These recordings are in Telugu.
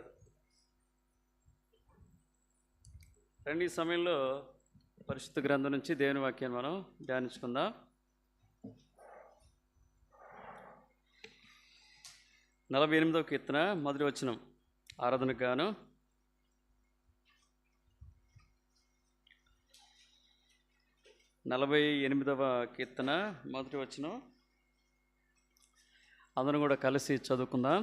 కాదు. రండి, ఈ సమయంలో పరిశుద్ధ గ్రంథం నుంచి దేవుని వాక్యాన్ని మనం ధ్యానించుకుందాం. నలభై 48వ కీర్తన మొదటి వచనం ఆరాధనకు గాను. నలభై 48వ కీర్తన మొదటి వచనం అందరం కూడా కలిసి చదువుకుందాం.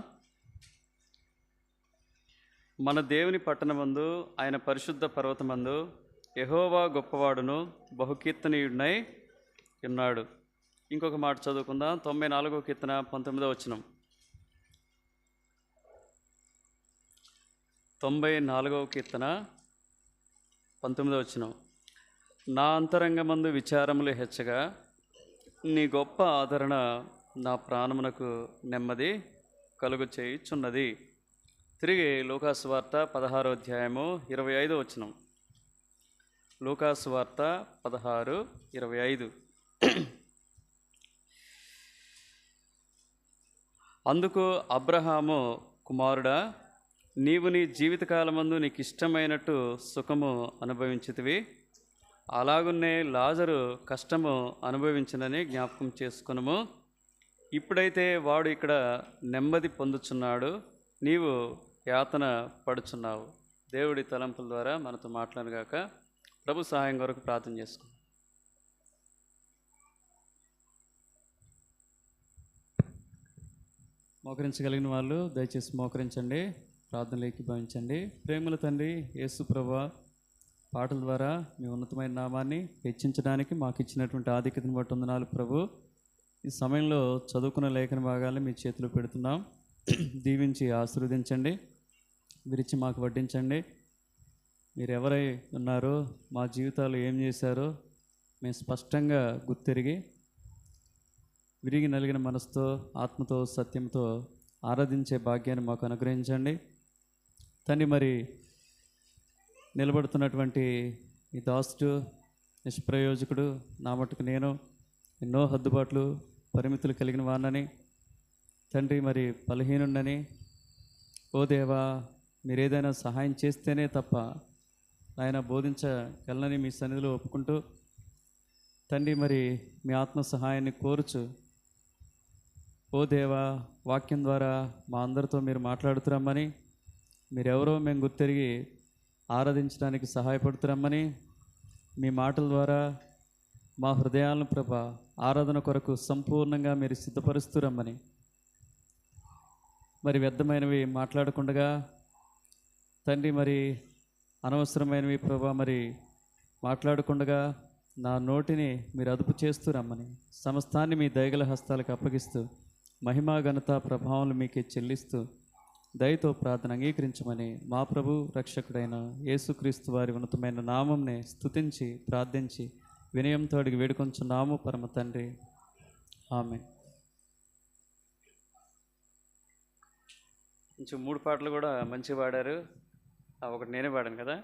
మన దేవుని పట్టణమందు, ఆయన పరిశుద్ధ పర్వతమందు యెహోవా గొప్పవాడును బహుకీర్తనీయుడినై ఉన్నాడు. ఇంకొక మాట చదువుకుందాం. 94వ కీర్తన 19వ వచనం. 94వ కీర్తన 19వ వచనం. నా అంతరంగమందు విచారములు హెచ్చగా, నీ గొప్ప ఆదరణ నా ప్రాణమునకు నెమ్మది కలుగు చేయుచున్నది. తిరిగి లూకాసు వార్త 16వ అధ్యాయము 25వ వచనం. లూకాసు వార్త 16:25. అందుకు అబ్రహాము, కుమారుడా, నీవు నీ జీవితకాలమందు నీకు ఇష్టమైనట్టు సుఖము అనుభవించితివి, అలాగున్నే లాజరు కష్టము అనుభవించినని జ్ఞాపకం చేసుకొనుము. ఇప్పుడైతే వాడు ఇక్కడ నెమ్మది పొందుచున్నాడు, నీవు యాతన పడుచున్నావు. దేవుడి తలంపుల ద్వారా మనతో మాట్లాడగాక. ప్రభు సహాయం కొరకు ప్రార్థన చేసుకుందాం. మోకరించగలిగిన వాళ్ళు దయచేసి మోకరించండి, ప్రార్థనలోకి భావించండి. ప్రేమల తండ్రి యేసు ప్రభువా, పాటల ద్వారా మీ ఉన్నతమైన నామాన్ని హెచ్చించడానికి మాకు ఇచ్చినటువంటి ఆధిక్యతను బట్టి వందనాలు ప్రభు. ఈ సమయంలో చదువుకున్న లేఖన భాగాలను మీ చేతిలో పెడుతున్నాం. దీవించి ఆశీర్వదించండి, విరిచి మాకు వడ్డించండి. మీరు ఎవరై ఉన్నారో, మా జీవితాలు ఏం చేశారో మేము స్పష్టంగా గుర్తెరిగి విరిగి నలిగిన మనసుతో, ఆత్మతో, సత్యంతో ఆరాధించే భాగ్యాన్ని మాకు అనుగ్రహించండి తండ్రి. మరి నిలబడుతున్నటువంటి ఈ దాసుడు నిష్ప్రయోజకుడు, నా మటుకు నేను ఎన్నో హద్దుబాట్లు పరిమితులు కలిగిన వాడినని తండ్రి, మరి బలహీనుండని, ఓ దేవా మీరు ఏదైనా సహాయం చేస్తేనే తప్ప ఆయన బోధించగలనని మీ సన్నిధిలో ఒప్పుకుంటూ తండ్రి, మరి మీ ఆత్మ సహాయాన్ని కోరుచు, ఓ దేవా వాక్యం ద్వారా మా అందరితో మీరు మాట్లాడుతురమ్మని, మీరెవరో మేము గుర్తెరిగి ఆరాధించడానికి సహాయపడుతురమ్మని, మీ మాటల ద్వారా మా హృదయాలను ప్రభా ఆరాధన కొరకు సంపూర్ణంగా మీరు సిద్ధపరుస్తురమ్మని, మరి వ్యర్థమైనవి మాట్లాడకుండా తండ్రి, మరి అనవసరమైనవి ప్రభా మరి మాట్లాడకుండా నా నోటిని మీరు అదుపు చేస్తూ రమ్మని, సమస్తాన్ని మీ దయగల హస్తాలకు అప్పగిస్తూ మహిమా ఘనత ప్రభావాలు మీకే చెల్లిస్తూ దయతో ప్రార్థన అంగీకరించమని మా ప్రభు రక్షకుడైన యేసుక్రీస్తు వారి ఉన్నతమైన నామంనే స్తుతించి ప్రార్థించి వినయంతో అడిగి వేడుకొంచున్నాము పరమ తండ్రి, ఆమేన్. కొంచెం 3 పాటలు కూడా మంచిగా పాడారు. ఒకటి నేనే పాడాను కదా.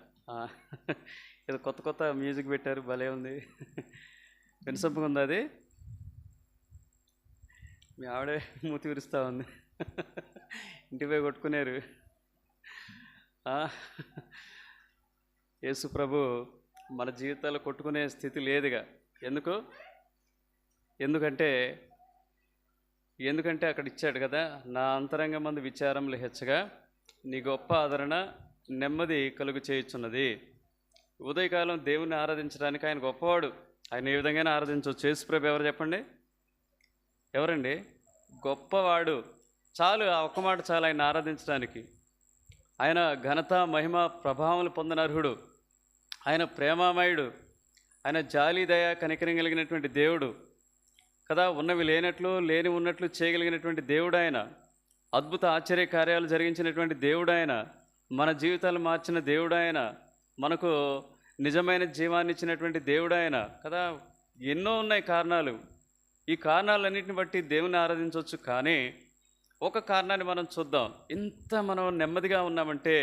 ఏదో కొత్త కొత్త మ్యూజిక్ పెట్టారు, భలే ఉంది, వినసొంపుగా ఉంది. అది మీ ఆవిడే మూతి విరుస్తూ ఉంది, ఇంటిపై కొట్టుకునేరు. యేసు ప్రభు మన జీవితాలు కొట్టుకునే స్థితి లేదుగా. ఎందుకంటే అక్కడ ఇచ్చాడు కదా, నా అంతరంగమందు విచారములు హెచ్చగా, నీ గొప్ప ఆదరణ నెమ్మది కలుగు చేయుచున్నది. ఉదయకాలం దేవుణ్ణి ఆరాధించడానికి ఆయన గొప్పవాడు, ఆయన ఏ విధంగానే ఆరాధించవచ్చు. యేసు ప్రభు ఎవరు చెప్పండి? ఎవరండి? గొప్పవాడు. చాలు, ఆ ఒక్క మాట చాలు ఆయన ఆరాధించడానికి. ఆయన ఘనత మహిమ ప్రభావములు పొందిన అర్హుడు, ఆయన ప్రేమామయుడు, ఆయన జాలి దయ కనికరం కలిగినటువంటి దేవుడు కదా. ఉన్నవి లేనట్లు, లేని ఉన్నట్లు చేయగలిగినటువంటి దేవుడు ఆయన. అద్భుత ఆశ్చర్య కార్యాలు జరిగించినటువంటి దేవుడు ఆయన. మన జీవితాలు మార్చిన దేవుడు ఆయన. మనకు నిజమైన జీవాన్ని ఇచ్చినటువంటి దేవుడు ఆయన కదా. ఎన్నో ఉన్నాయి కారణాలు. ఈ కారణాలన్నింటిని బట్టి దేవుని ఆరాధించవచ్చు. కానీ ఒక కారణాన్ని మనం చూద్దాం. ఇంత మనం నెమ్మదిగా ఉన్నామంటే,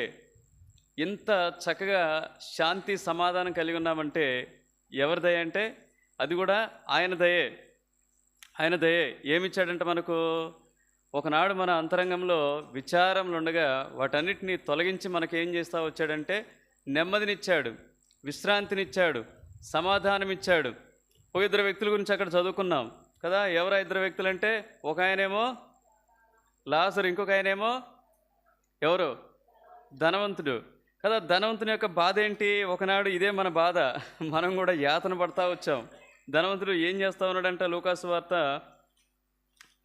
ఇంత చక్కగా శాంతి సమాధానం కలిగి ఉన్నామంటే ఎవరి దయ అంటే అది కూడా ఆయన దయే. ఆయన దయే. ఏమిచ్చాడంటే మనకు ఒకనాడు మన అంతరంగంలో విచారములు ఉండగా వాటన్నిటిని తొలగించి మనకేం చేస్తూ వచ్చాడంటే నెమ్మదినిచ్చాడు, విశ్రాంతినిచ్చాడు, సమాధానమిచ్చాడు. ఒక ఇద్దరు వ్యక్తుల గురించి అక్కడ చదువుకున్నాం కదా. ఎవరా ఇద్దరు వ్యక్తులంటే, ఒక ఆయనేమో లాజరు, ఇంకొక ఆయనేమో ఎవరు? ధనవంతుడు కదా. ధనవంతుని యొక్క బాధ ఏంటి? ఒకనాడు ఇదే మన బాధ, మనం కూడా యాతన పడతా వచ్చాం. ధనవంతుడు ఏం చేస్తా ఉన్నాడంట? లూకాసు వార్త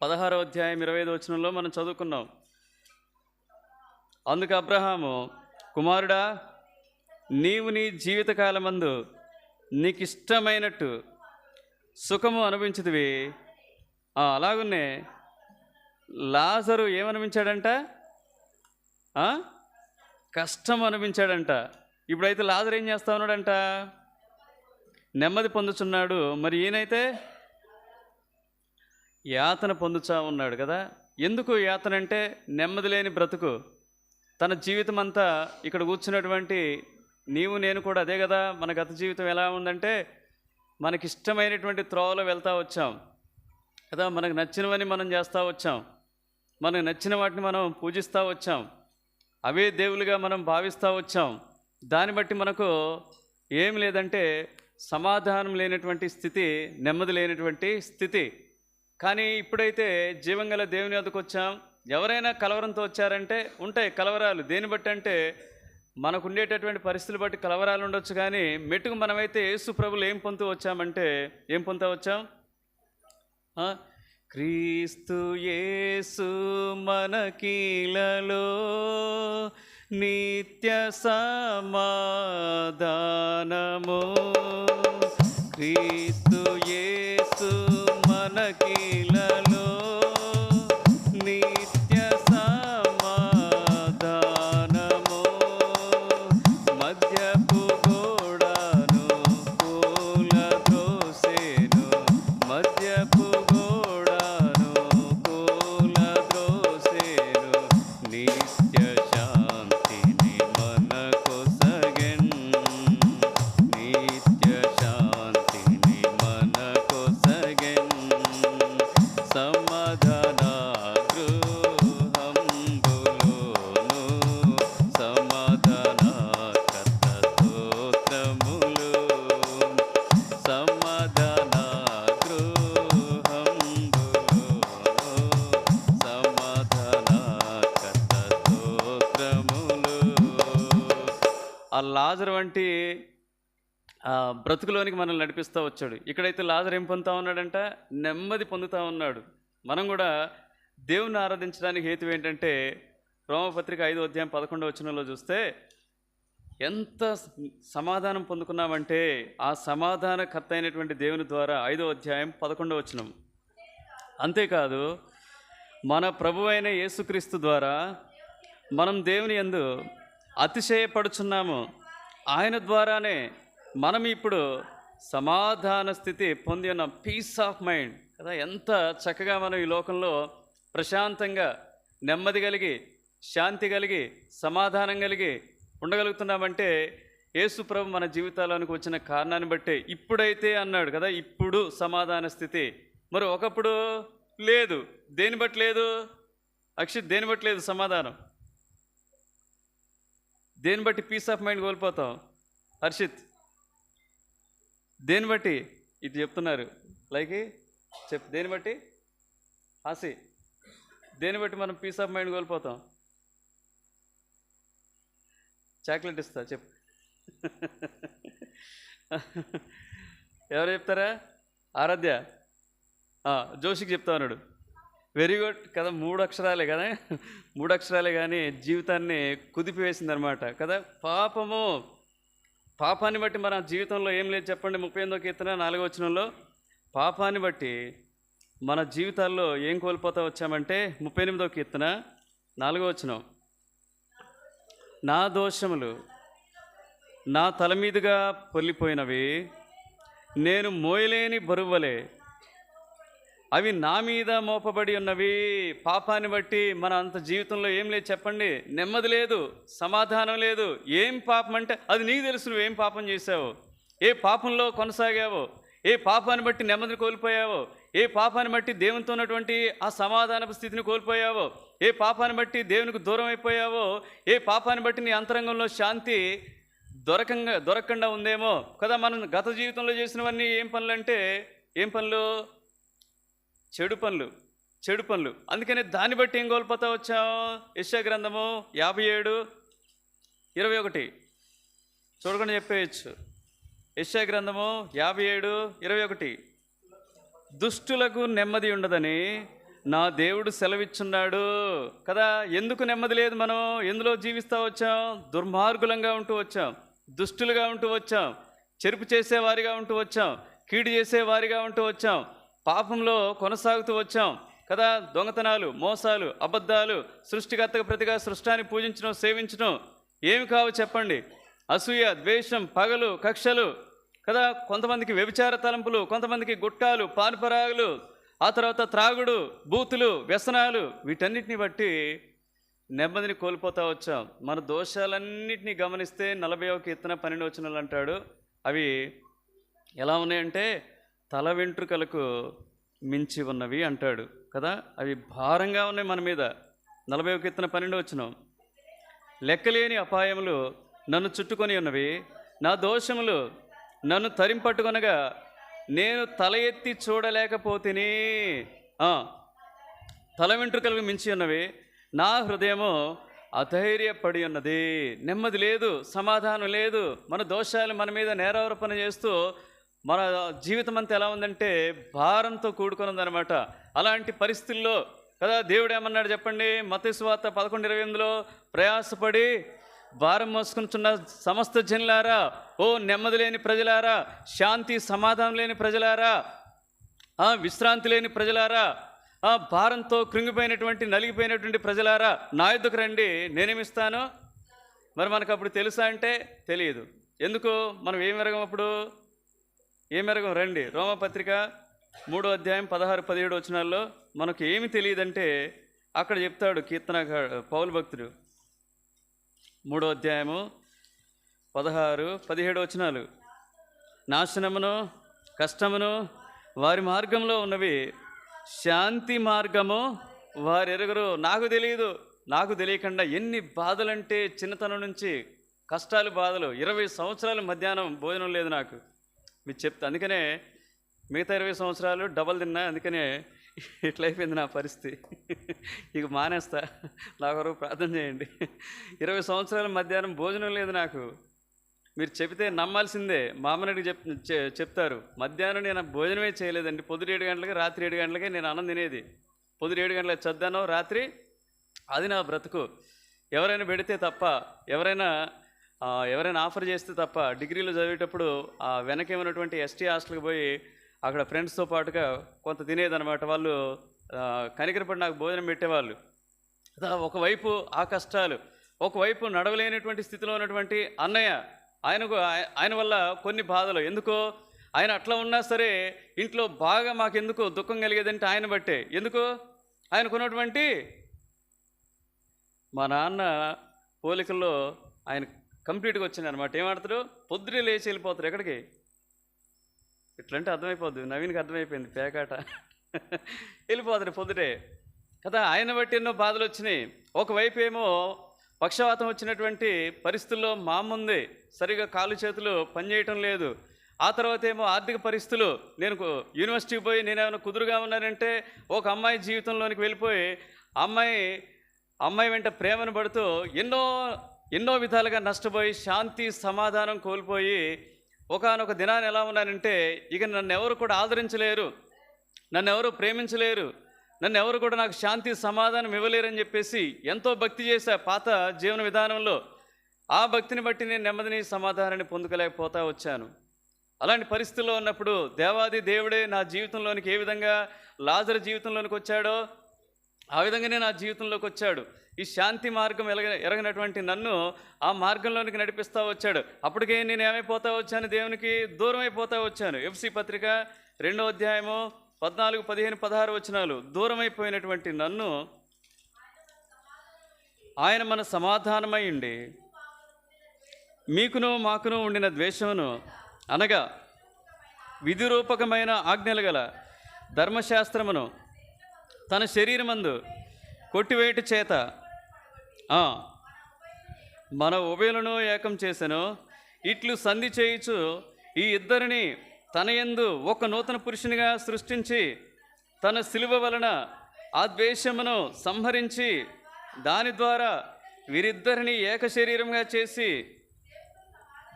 16వ అధ్యాయం 25వ వచనంలో మనం చదువుకున్నాం. అందుకు అబ్రహాము, కుమారుడా, నీవు నీ జీవితకాలమందు నీకు ఇష్టమైనట్టు సుఖము అనుభవించుదివి. అలాగునే లాజరు ఏమనిపించాడంట? కష్టం అనిపించాడంట. ఇప్పుడైతే లాజరు ఏం చేస్తా ఉన్నాడంట? నెమ్మది పొందుతున్నాడు. మరి ఈయనైతే యాతన పొందుచా ఉన్నాడు కదా. ఎందుకు యాతన అంటే, నెమ్మది లేని బ్రతుకు. తన జీవితం అంతా ఇక్కడ కూర్చున్నటువంటి నీవు నేను కూడా అదే కదా. మన గత జీవితం ఎలా ఉందంటే, మనకిష్టమైనటువంటి త్రోవలో వెళ్తూ వచ్చాం కదా. మనకు నచ్చినవని మనం చేస్తూ వచ్చాం, మనకు నచ్చిన వాటిని మనం పూజిస్తూ వచ్చాం, అవే దేవులుగా మనం భావిస్తూ వచ్చాం. దాన్ని బట్టి మనకు ఏం లేదంటే సమాధానం లేనటువంటి స్థితి, నెమ్మది లేనటువంటి స్థితి. కానీ ఇప్పుడైతే జీవంగల దేవుని వద్దకు వచ్చాం. ఎవరైనా కలవరంతో వచ్చారంటే ఉంటాయి కలవరాలు. దేని బట్టి అంటే మనకు ఉండేటటువంటి పరిస్థితులు బట్టి కలవరాలు ఉండొచ్చు. కానీ మెట్టుకు మనమైతే యేసు ప్రభులు ఏం పొందుతూ వచ్చామంటే, ఏం పొందుతూ వచ్చాం? క్రీస్తు యేసు మనకీలలో నిత్య సమాధానము. క్రీస్తు యేసు మనకీలలో నిత్య సమాధానము. మధ్యపు గోడను కూలద్రోసెను, మధ్యపు గోడను కూలద్రోసెను. నిత్య శాంతిని మనకొసగెన్, నిత్య శాంతిని మనకొసగెన్. సమాధాన గృహంబులోను సమాధానకర్త స్తోత్రములు. సమాధాన గృహంబులోను సమాధానకర్త స్తోత్రములు. ఆ లాజరు వంటి బ్రతుకులోనికి మనల్ని నడిపిస్తూ వచ్చాడు. ఇక్కడైతే లాజరు ఏం పొందుతూ ఉన్నాడంట? నెమ్మది పొందుతూ ఉన్నాడు. మనం కూడా దేవుని ఆరాధించడానికి హేతు ఏంటంటే, రోమపత్రిక 5వ అధ్యాయం 11వ వచనంలో చూస్తే ఎంత సమాధానం పొందుకున్నామంటే, ఆ సమాధానకర్త అయినటువంటి దేవుని ద్వారా 5వ అధ్యాయం 11వ వచనం. అంతేకాదు, మన ప్రభు అయిన యేసుక్రీస్తు ద్వారా మనం దేవుని యందు అతిశయపడుచున్నాము. ఆయన ద్వారానే మనం ఇప్పుడు సమాధాన స్థితి పొంది ఉన్నాం. పీస్ ఆఫ్ మైండ్ కదా. ఎంత చక్కగా మనం ఈ లోకంలో ప్రశాంతంగా, నెమ్మది కలిగి, శాంతి కలిగి, సమాధానం కలిగి ఉండగలుగుతున్నామంటే యేసు ప్రభు మన జీవితాలకు వచ్చిన కారణాన్ని బట్టే. ఇప్పుడైతే అన్నాడు కదా, ఇప్పుడు సమాధాన స్థితి. మరి ఒకప్పుడు లేదు. దేని బట్టి లేదు అక్షిత్? దేని బట్టి లేదు సమాధానం? దేని బట్టి పీస్ ఆఫ్ మైండ్ కోల్పోతాం హర్షిత్? దేని బట్టి? ఇది చెప్తున్నారు లైక్ చెప్. దేని బట్టి హాసి? దేని బట్టి మనం పీస్ ఆఫ్ మైండ్ కోల్పోతాం? చాక్లెట్ ఇస్తా చెప్పు. ఎవరు చెప్తారా? ఆరాధ్య జోషికి చెప్తా ఉన్నాడు. వెరీ గుడ్ కదా. 3 అక్షరాలే కదా, 3 అక్షరాలే కానీ జీవితాన్ని కుదిపివేసింది అనమాట కదా. పాపాన్ని బట్టి మన జీవితంలో ఏం లేదు చెప్పండి. 38వ కీర్తన 4వ వచనంలో పాపాన్ని బట్టి మన జీవితాల్లో ఏం కోల్పోతా వచ్చామంటే, 38వ కీర్తన 4వ వచనం, నా దోషములు నా తల మీదుగా పొర్లిపోయినవి, నేను మోయలేని బరువలే అవి నా మీద మోపబడి ఉన్నవి. పాపాన్ని బట్టి మన అంత జీవితంలో ఏం లేదు చెప్పండి. నెమ్మది లేదు, సమాధానం లేదు. ఏం పాపం అంటే అది నీకు తెలుసు. నువ్వేం పాపం చేసావో, ఏ పాపంలో కొనసాగావో, ఏ పాపాన్ని బట్టి నెమ్మదిని కోల్పోయావో, ఏ పాపాన్ని బట్టి దేవునితో ఉన్నటువంటి ఆ సమాధానపు స్థితిని కోల్పోయావో, ఏ పాపాన్ని బట్టి దేవునికి దూరం అయిపోయావో, ఏ పాపాన్ని బట్టి నీ అంతరంగంలో శాంతి దొరకకుండా ఉందేమో కదా. మనం గత జీవితంలో చేసినవన్నీ ఏం పనులు అంటే, ఏం పనులు? చెడు పనులు. అందుకని దాన్ని బట్టి ఏం కోల్పోతా వచ్చాం? యెషయా గ్రంథము 57:21 చూడకుండా చెప్పేయచ్చు. యెషయా గ్రంథము 57:21 దుష్టులకు నెమ్మది ఉండదని నా దేవుడు సెలవిచ్చున్నాడు కదా. ఎందుకు నెమ్మది లేదు? మనం ఎందులో జీవిస్తూ వచ్చాం? దుర్మార్గులంగా ఉంటూ వచ్చాం, దుష్టులుగా ఉంటూ వచ్చాం, చెరుపు చేసేవారిగా ఉంటూ వచ్చాం, కీడు చేసేవారిగా ఉంటూ వచ్చాం, పాపంలో కొనసాగుతూ వచ్చాం కదా. దొంగతనాలు, మోసాలు, అబద్ధాలు, సృష్టికర్తకు ప్రతిగా సృష్టాన్ని పూజించడం, సేవించడం ఏమి కావు చెప్పండి? అసూయ, ద్వేషం, పగలు, కక్షలు కదా. కొంతమందికి వ్యభిచార తలంపులు, కొంతమందికి గుట్కాలు, పానుపరాగులు, ఆ తర్వాత త్రాగుడు, బూతులు, వ్యసనాలు, వీటన్నిటిని బట్టి నెమ్మదిని కోల్పోతా వచ్చాం. మన దోషాలన్నింటినీ గమనిస్తే 40వ కీర్తన 12వ వచనాలు అంటాడు, అవి ఎలా ఉన్నాయంటే తల వెంట్రుకలకు మించి ఉన్నవి అంటాడు కదా. అవి భారంగా ఉన్నాయి మన మీద. 40వ కీర్తన 12వ వచనం, లెక్కలేని అపాయములు నన్ను చుట్టుకొని ఉన్నవి, నా దోషములు నన్ను తరింపట్టుకొనగా నేను తల ఎత్తి చూడలేకపోతిని. తల వెంట్రుకలకు మించి ఉన్నవి, నా హృదయము అధైర్యపడి ఉన్నది. నెమ్మది లేదు, సమాధానం లేదు. మన దోషాలు మన మీద నేరారోపణ చేస్తూ మన జీవితం అంతా ఎలా ఉందంటే భారంతో కూడుకొని ఉందన్నమాట. అలాంటి పరిస్థితుల్లో కదా దేవుడు ఏమన్నాడు చెప్పండి? మత్తయి సువార్త 11:28 ప్రయాసపడి భారం మోసుకునిచున్న సమస్త జనులారా, ఓ నెమ్మది లేని ప్రజలారా, శాంతి సమాధానం లేని ప్రజలారా, విశ్రాంతి లేని ప్రజలారా, భారంతో కృంగిపోయినటువంటి నలిగిపోయినటువంటి ప్రజలారా, నా యొద్దకు రండి, నేనేమిస్తాను. మరి మనకు అప్పుడు తెలుసా అంటే తెలియదు. ఎందుకు? మనం ఏం ఎరగం అప్పుడు? ఏం ఎరగం? రండి, రోమపత్రిక 3వ అధ్యాయం 16-17 వచనాల్లో మనకు ఏమి తెలియదంటే అక్కడ చెప్తాడు పౌలు భక్తుడు. 3వ అధ్యాయము 16-17 వచనాలు, నాశనమును కష్టమును వారి మార్గంలో ఉన్నవి, శాంతి మార్గము వారు ఎరుగరు. నాకు తెలియదు, నాకు తెలియకుండా ఎన్ని బాధలంటే చిన్నతనం నుంచి కష్టాలు, బాధలు. 20 సంవత్సరాలు మధ్యాహ్నం భోజనం లేదు నాకు, మీరు చెప్తా. అందుకనే మిగతా 20 సంవత్సరాలు డబల్ తిన్నా, అందుకనే ఇట్లయిపోయింది నా పరిస్థితి. ఇక మానేస్తా, నా కొరకు ప్రార్థన చేయండి. 20 సంవత్సరాల మధ్యాహ్నం భోజనం లేదు నాకు. మీరు చెబితే నమ్మాల్సిందే. మా అమ్మని చెప్తారు, మధ్యాహ్నం నేను భోజనమే చేయలేదండి. పొద్దున 7 గంటలకి, రాత్రి 7 గంటలకి నేను అన్నం తినేది. పొద్దున 7 గంటలకు చద్దాను, రాత్రి అది నా బ్రతుకు. ఎవరైనా పెడితే తప్ప, ఎవరైనా ఆఫర్ చేస్తే తప్ప. డిగ్రీలో చదివేటప్పుడు వెనకేమైనటువంటి ఎస్టీ హాస్టల్కి పోయి అక్కడ ఫ్రెండ్స్తో పాటుగా కొంత తినేదనమాట. వాళ్ళు కనికరపడి నాకు భోజనం పెట్టేవాళ్ళు. ఒకవైపు ఆ కష్టాలు, ఒకవైపు నడవలేనటువంటి స్థితిలో ఉన్నటువంటి అన్నయ్య, ఆయన వల్ల కొన్ని బాధలు. ఎందుకో ఆయన అట్లా ఉన్నా సరే ఇంట్లో బాగా మాకెందుకు దుఃఖం కలిగేదంటే ఆయన బట్టే. ఎందుకు? ఆయనకున్నటువంటి మా నాన్న పోలికల్లో ఆయన కంప్లీట్గా వచ్చింది అనమాట. ఏమాడతారు? పొద్దునే లేచి వెళ్ళిపోతారు. ఎక్కడికి? ఇట్లంటే అర్థమైపోద్ది, నవీన్కి అర్థమైపోయింది, పేకాట. వెళ్ళిపోతారు పొద్దుటే కదా. ఆయన బట్టి ఎన్నో బాధలు వచ్చినాయి. ఒకవైపు ఏమో పక్షవాతం వచ్చినటువంటి పరిస్థితుల్లో మా అమ్మ ఉంది, సరిగా కాళ్ళు చేతులు పనిచేయటం లేదు. ఆ తర్వాత ఏమో ఆర్థిక పరిస్థితులు. నేను యూనివర్సిటీకి పోయి నేనేమైనా కుదురుగా ఉన్నానంటే ఒక అమ్మాయి జీవితంలోనికి వెళ్ళిపోయి అమ్మాయి వెంట ప్రేమను పడుతూ ఎన్నో విధాలుగా నష్టపోయి శాంతి సమాధానం కోల్పోయి ఒకానొక దినాన్ని ఎలా ఉన్నానంటే ఇక నన్ను ఎవరు కూడా ఆదరించలేరు, నన్ను ఎవరు ప్రేమించలేరు, నన్ను ఎవరు కూడా నాకు శాంతి సమాధానం ఇవ్వలేరని చెప్పేసి ఎంతో భక్తి చేశా పాత జీవన విధానంలో. ఆ భక్తిని బట్టి నేను నెమ్మదిని సమాధానాన్ని పొందుకోలేకపోతా వచ్చాను. అలాంటి పరిస్థితుల్లో ఉన్నప్పుడు దేవాది దేవుడే నా జీవితంలోనికి ఏ విధంగా లాజరు జీవితంలోనికి వచ్చాడో ఆ విధంగానే నా జీవితంలోకి వచ్చాడు. ఈ శాంతి మార్గం ఎరగనటువంటి నన్ను ఆ మార్గంలోనికి నడిపిస్తూ వచ్చాడు. అప్పటికే నేను ఏమైపోతా వచ్చాను? దేవునికి దూరం అయిపోతా వచ్చాను. ఎఫ్సి పత్రిక 2వ అధ్యాయము 14, 15, 16 వచనాలు. దూరం అయిపోయినటువంటి నన్ను ఆయన మన సమాధానమై ఉండి మీకును మాకును ఉండిన ద్వేషమును అనగా విధిరూపకమైన ఆజ్ఞలు గల ధర్మశాస్త్రమును తన శరీరమందు కొట్టివేయట చేత మన ఉభయులను ఏకం చేసెను. ఇట్లు సంధి చేయుచు ఈ ఇద్దరిని తన యందు ఒక నూతన పురుషునిగా సృష్టించి తన శిలువ వలన ఆ ద్వేషమును సంహరించి దాని ద్వారా వీరిద్దరిని ఏక శరీరంగా చేసి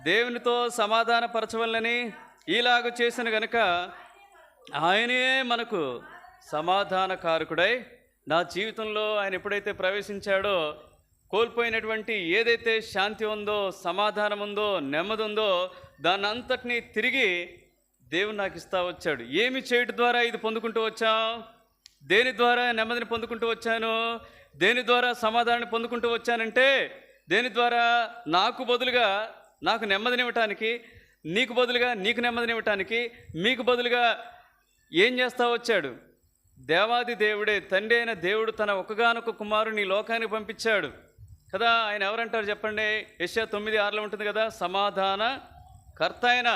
దేవునితో సమాధానపరచవలనని ఇలాగ చేసిన గనుక ఆయనే మనకు సమాధానకారకుడై, నా జీవితంలో ఆయన ఎప్పుడైతే ప్రవేశించాడో కోల్పోయినటువంటి ఏదైతే శాంతి ఉందో, సమాధానం ఉందో, నెమ్మది ఉందో దాన్ని అంతటినీ తిరిగి దేవుడు నాకు ఇస్తా వచ్చాడు. ఏమి చేయడం ద్వారా ఇది పొందుకుంటూ వచ్చాం? దేని ద్వారా నెమ్మదిని పొందుకుంటూ వచ్చాను? దేని ద్వారా సమాధానాన్ని పొందుకుంటూ వచ్చానంటే, దేని ద్వారా నాకు బదులుగా నాకు నెమ్మదినివ్వటానికి, నీకు బదులుగా నీకు నెమ్మదినివ్వటానికి, మీకు బదులుగా ఏం చేస్తా వచ్చాడు? దేవాది దేవుడే, తండ్రి అయిన దేవుడు తన ఒక్కగానొక్క కుమారుని లోకానికి పంపించాడు కదా. ఆయన ఎవరంటారు చెప్పండి? యెషయా 9:6 ఉంటుంది కదా, సమాధాన కర్త అయిన,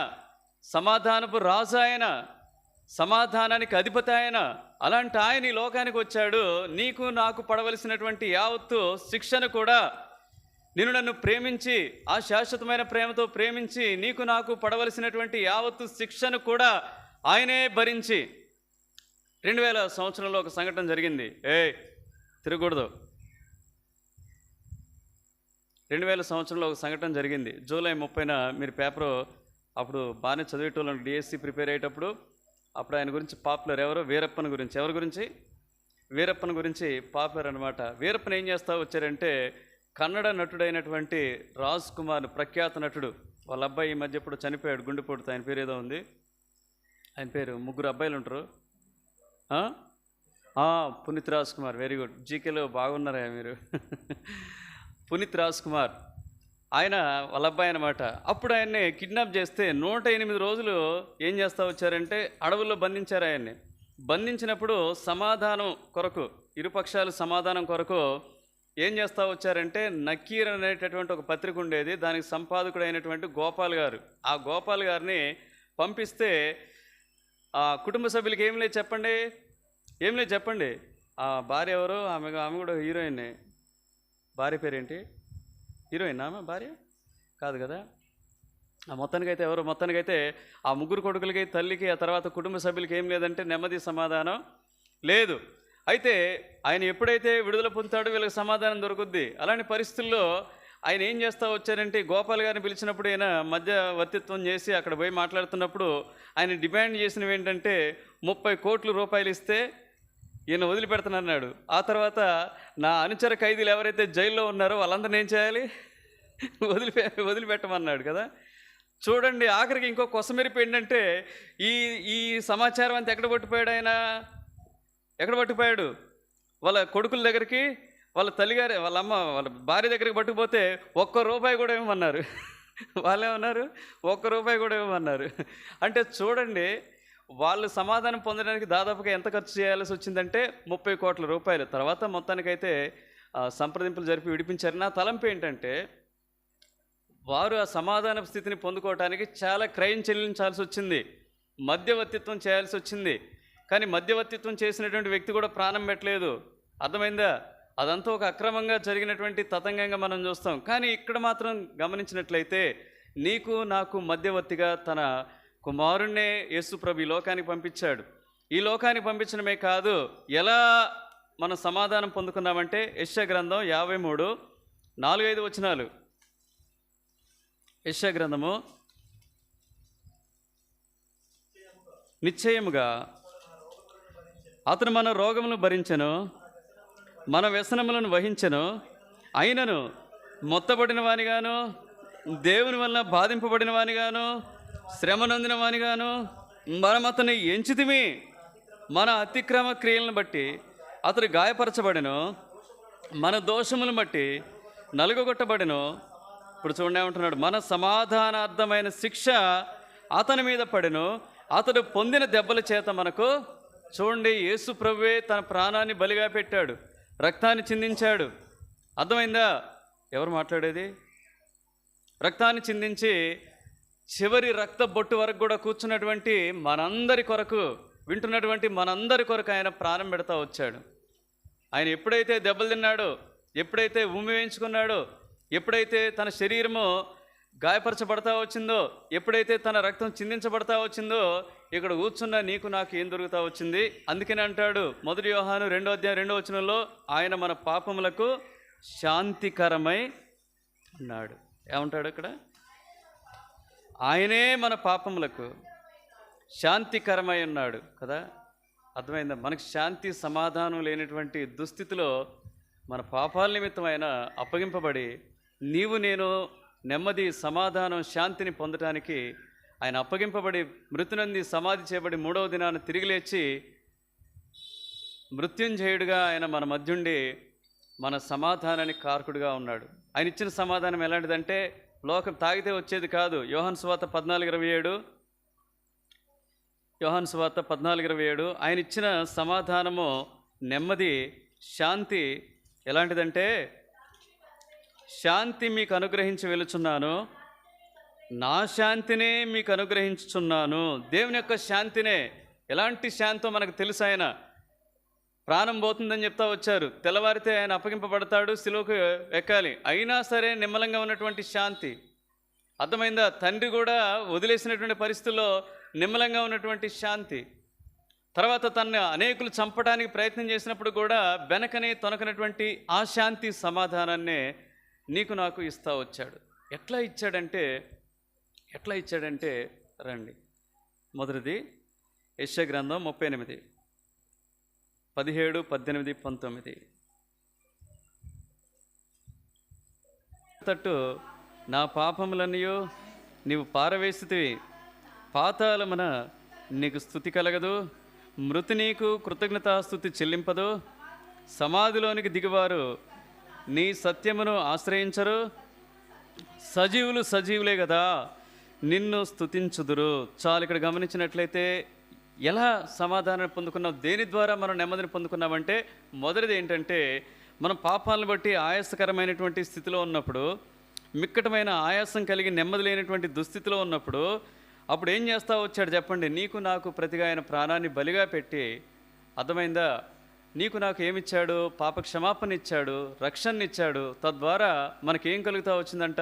సమాధానపు రాజు ఆయన, సమాధానానికి అధిపతి ఆయన. అలాంటి ఆయన ఈ లోకానికి వచ్చాడు. నీకు నాకు పడవలసినటువంటి యావత్తు శిక్షను కూడా, నిన్ను నన్ను ప్రేమించి ఆ శాశ్వతమైన ప్రేమతో ప్రేమించి నీకు నాకు పడవలసినటువంటి యావత్తు శిక్షను కూడా ఆయనే భరించి 2000 సంవత్సరంలో ఒక సంఘటన జరిగింది. తిరగకూడదు. 2000 సంవత్సరంలో ఒక సంఘటన జరిగింది. జూలై 30న మీరు పేపరు అప్పుడు బాగానే చదివేటోళ్ళని, డిఎస్సి ప్రిపేర్ అయ్యేటప్పుడు అప్పుడు ఆయన గురించి పాపులర్. ఎవరు? వీరప్పన్ గురించి. ఎవరి గురించి? వీరప్పన్ గురించి పాపులర్ అనమాట. వీరప్పన్ ఏం చేస్తా వచ్చారంటే, కన్నడ నటుడైనటువంటి రాజ్ కుమార్, ప్రఖ్యాత నటుడు, వాళ్ళ అబ్బాయి ఈ మధ్య ఇప్పుడు చనిపోయాడు గుండెపోటుతో. ఆయన పేరు ఏదో ఉంది, ఆయన పేరు, 3 అబ్బాయిలు ఉంటారు. పునీత్ రాజ్ కుమార్. వెరీ గుడ్, జీకేలో బాగున్నారా మీరు? పునీత్ రాజ్ కుమార్ ఆయన వాళ్ళ అబ్బాయి అనమాట. అప్పుడు ఆయన్ని కిడ్నాప్ చేస్తే 108 రోజులు ఏం చేస్తూ వచ్చారంటే అడవుల్లో బంధించారు ఆయన్ని. బంధించినప్పుడు సమాధానం కొరకు, ఇరుపక్షాలు సమాధానం కొరకు ఏం చేస్తూ వచ్చారంటే, నకీర్ అనేటటువంటి ఒక పత్రిక ఉండేది, దానికి సంపాదకుడు అయినటువంటి గోపాల్ గారు. ఆ గోపాల్ గారిని పంపిస్తే ఆ కుటుంబ సభ్యులకి ఏం లేదు చెప్పండి, ఏం లేదు చెప్పండి. ఆ భార్య ఎవరు? ఆమె కూడా హీరోయిన్. భార్య పేరేంటి? హీరోయిన్ ఆమె భార్య కాదు కదా. మొత్తానికైతే ఎవరు? మొత్తానికైతే ఆ 3 కొడుకులకి, తల్లికి, ఆ తర్వాత కుటుంబ సభ్యులకి ఏం లేదంటే నెమ్మది, సమాధానం లేదు. అయితే ఆయన ఎప్పుడైతే విడుదల పొందుతాడో వీళ్ళకి సమాధానం దొరుకుద్ది. అలాంటి పరిస్థితుల్లో ఆయన ఏం చేస్తూ వచ్చారంటే, గోపాల్ గారిని పిలిచినప్పుడు ఈయన మధ్యవర్తిత్వం చేసి అక్కడ పోయి మాట్లాడుతున్నప్పుడు ఆయన డిమాండ్ చేసినవి ఏంటంటే 30 కోట్ల రూపాయలు ఇస్తే ఈయన వదిలిపెడతానన్నాడు. ఆ తర్వాత నా అనుచర ఖైదీలు ఎవరైతే జైల్లో ఉన్నారో వాళ్ళందరినీ ఏం చేయాలి? వదిలిపెట్టమన్నాడు కదా. చూడండి, ఆఖరికి ఇంకో కొసమెరిపి ఏంటంటే, ఈ సమాచారం అంతా ఎక్కడ పట్టిపోయాడు ఆయన? ఎక్కడ పట్టిపోయాడు? వాళ్ళ కొడుకుల దగ్గరికి, వాళ్ళ తల్లిగారి, వాళ్ళ అమ్మ, వాళ్ళ భార్య దగ్గరికి పట్టుకుపోతే ₹1 కూడా ఇవ్వమన్నారు. వాళ్ళేమన్నారు? ₹1 కూడా ఇవ్వమన్నారు. అంటే చూడండి, వాళ్ళు సమాధానం పొందడానికి దాదాపుగా ఎంత ఖర్చు చేయాల్సి వచ్చిందంటే 30 కోట్ల రూపాయలు. తర్వాత మొత్తానికైతే సంప్రదింపులు జరిపి విడిపించారు. నా తలంపు ఏంటంటే, వారు ఆ సమాధాన స్థితిని పొందుకోవటానికి చాలా క్రయం చెల్లించాల్సి వచ్చింది, మధ్యవర్తిత్వం చేయాల్సి వచ్చింది. కానీ మధ్యవర్తిత్వం చేసినటువంటి వ్యక్తి కూడా ప్రాణం పెట్టలేదు. అర్థమైందా? అదంతా ఒక అక్రమంగా జరిగినటువంటి తతంగంగా మనం చూస్తాం. కానీ ఇక్కడ మాత్రం గమనించినట్లయితే, నీకు నాకు మధ్యవర్తిగా తన కుమారుణ్ణే యేసు ప్రభు ఈ లోకానికి పంపించాడు. ఈ లోకానికి పంపించడమే కాదు, ఎలా మనం సమాధానం పొందుకున్నామంటే, యెషయా గ్రంథం 53:4-5 వచనాలు. యెషయా గ్రంథము, నిశ్చయముగా అతను మన రోగములను భరించెను, మన వ్యసనములను వహించెను, అయినను మొత్తబడిన వానిగాను, దేవుని వలన బాధింపబడిన వానిగాను, శ్రమ నొందిన వానిగాను మనం అతన్ని ఎంచితిమి. మన అతిక్రమ క్రియలను బట్టి అతడు గాయపరచబడెను, మన దోషములను బట్టి నలుగొట్టబడెను. ఇప్పుడు చూడండి ఏమంటున్నాడు, మన సమాధానార్థమైన శిక్ష అతని మీద పడెను, అతడు పొందిన దెబ్బల చేత మనకు. చూడండి, యేసు ప్రభువే తన ప్రాణాన్ని బలిగా పెట్టాడు, రక్తాన్ని చిందించాడు. అర్థమైందా? ఎవరు మాట్లాడేది? రక్తాన్ని చిందించి చివరి రక్త బొట్టు వరకు కూడా కూర్చున్నటువంటి మనందరి కొరకు, వింటున్నటువంటి మనందరి కొరకు ఆయన ప్రాణం పెడతా వచ్చాడు. ఆయన ఎప్పుడైతే దెబ్బలు తిన్నాడో, ఎప్పుడైతే ఉమ్మి వేయించుకున్నాడో, ఎప్పుడైతే తన శరీరము గాయపరచబడతా వచ్చిందో, ఎప్పుడైతే తన రక్తం చిందించబడతా వచ్చిందో, ఇక్కడ కూర్చున్న నీకు నాకు ఏం దొరుకుతా వచ్చింది? అందుకని అంటాడు 1 యోహాను 2:2 ఆయన మన పాపములకు శాంతికరమై ఉన్నాడు. ఏమంటాడు అక్కడ? ఆయనే మన పాపములకు శాంతికరమై ఉన్నాడు కదా. అర్థమైందా? మనకు శాంతి సమాధానం లేనటువంటి దుస్థితిలో మన పాపాల నిమిత్తం ఆయన అప్పగింపబడి, నీవు నేను నెమ్మది, సమాధానం, శాంతిని పొందటానికి ఆయన అప్పగింపబడి, మృతునంది సమాధి చేయబడి 3వ దినాన తిరిగి లేచి మృత్యుంజయుడిగా ఆయన మన మధ్యుండి మన సమాధానానికి కారకుడిగా ఉన్నాడు. ఆయన ఇచ్చిన సమాధానం ఎలాంటిదంటే లోకం తాగితే వచ్చేది కాదు. యోహాను సువార్త 14:27, యోహాను సువార్త 14:27 ఆయన ఇచ్చిన సమాధానము, నెమ్మది, శాంతి ఎలాంటిదంటే, శాంతి మీకు అనుగ్రహించి వెలుచున్నాను, నా శాంతినే మీకు అనుగ్రహించుచున్నాను. దేవుని యొక్క శాంతినే. ఎలాంటి శాంతో మనకు తెలుసు. ఆయన ప్రాణం పోతుందని చెప్తా వచ్చారు. తెల్లవారితే ఆయన అప్పగింపబడతాడు, శిలువకు ఎక్కాలి. అయినా సరే నిమ్మలంగా ఉన్నటువంటి శాంతి. అర్థమైందా? తండ్రి కూడా వదిలేసినటువంటి పరిస్థితుల్లో నిమ్మలంగా ఉన్నటువంటి శాంతి. తర్వాత తనని అనేకులు చంపడానికి ప్రయత్నం చేసినప్పుడు కూడా వెనకని తొనకనటువంటి ఆ శాంతి సమాధానాన్నే నీకు నాకు ఇస్తా వచ్చాడు. ఎట్లా ఇచ్చాడంటే రండి. మొదటిది యెషయా గ్రంథం 38, 17, 18, 19. తట్టు నా పాపములన్నయో నీవు పారవేసితివి, పాతాళమున నీకు స్తుతి కలగదు, మృతి నీకు కృతజ్ఞతాస్తుతి చెల్లింపదు, సమాధిలోనికి దిగువారు నీ సత్యమును ఆశ్రయించరు, సజీవులు సజీవులే కదా నిన్ను స్తుతించుదురు. చాలు. ఇక్కడ గమనించినట్లయితే ఎలా సమాధానం పొందుకున్నాం, దేని ద్వారా మనం నెమ్మదిని పొందుకున్నామంటే, మొదటిది ఏంటంటే, మనం పాపాలను బట్టి ఆయాసకరమైనటువంటి స్థితిలో ఉన్నప్పుడు, మిక్కటమైన ఆయాసం కలిగి నెమ్మది లేనటువంటి దుస్థితిలో ఉన్నప్పుడు, అప్పుడు ఏం చేస్తా వచ్చాడు చెప్పండి? నీకు నాకు ప్రతిగా ఆయన ప్రాణాన్ని బలిగా పెట్టి, అర్థమైందా? నీకు నాకు ఏమిచ్చాడు? పాప క్షమాపణ ఇచ్చాడు, రక్షణ ఇచ్చాడు. తద్వారా మనకేం కలుగుతా వచ్చిందంట?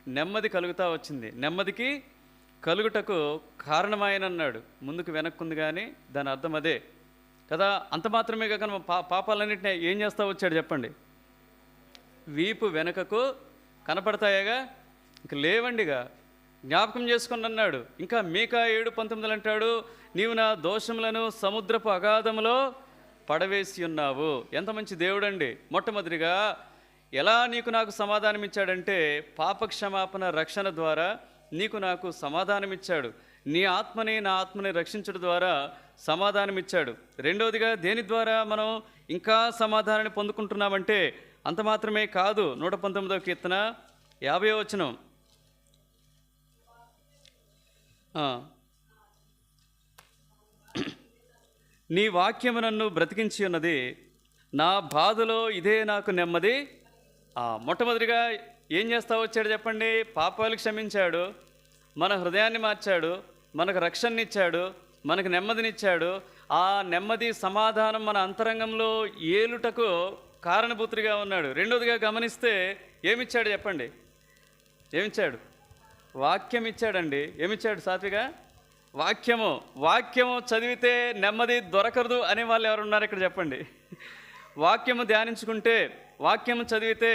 నెమ్మది కలుగుతా వచ్చింది. నెమ్మదికి కలుగుటకు కారణమాయన అన్నాడు. ముందుకు వెనక్కుంది కానీ దాని అర్థం అదే కదా. అంత మాత్రమే కాక పాపాలన్నింటినీ ఏం చేస్తా వచ్చాడు చెప్పండి? వీపు వెనకకు కనపడతాయగా, ఇంక లేవండిగా, జ్ఞాపకం చేసుకుని అన్నాడు. ఇంకా మీకా 7:19 అంటాడు, నీవు నా దోషములను సముద్రపు అగాధములో పడవేసి ఉన్నావు. ఎంత మంచి దేవుడండి. మొట్టమొదటిగా ఎలా నీకు నాకు సమాధానం ఇచ్చాడంటే, పాపక్షమాపణ రక్షణ ద్వారా నీకు నాకు సమాధానం ఇచ్చాడు. నీ ఆత్మని నా ఆత్మని రక్షించడం ద్వారా సమాధానం ఇచ్చాడు. రెండవదిగా దేని ద్వారా మనం ఇంకా సమాధానాన్ని పొందుకుంటున్నామంటే, అంత మాత్రమే కాదు. 119వ కీర్తన 50వ వచనం, నీ వాక్యము నన్ను బ్రతికించి ఉన్నది, నా బాధలో ఇదే నాకు నెమ్మది. మొట్టమొదటిగా ఏం చేస్తా వచ్చాడు చెప్పండి? పాపాలు క్షమించాడు, మన హృదయాన్ని మార్చాడు, మనకు రక్షణనిచ్చాడు, మనకు నెమ్మదినిచ్చాడు. ఆ నెమ్మది సమాధానం మన అంతరంగంలో ఏలుటకు కారణభూతుడిగా ఉన్నాడు. రెండోదిగా గమనిస్తే ఏమిచ్చాడు చెప్పండి? ఏమిచ్చాడు? వాక్యం ఇచ్చాడండి. ఏమిచ్చాడు సాత్విగా? వాక్యము చదివితే నెమ్మది దొరకదు అనే వాళ్ళు ఎవరు ఉన్నారు ఇక్కడ చెప్పండి? వాక్యము ధ్యానించుకుంటే, వాక్యము చదివితే,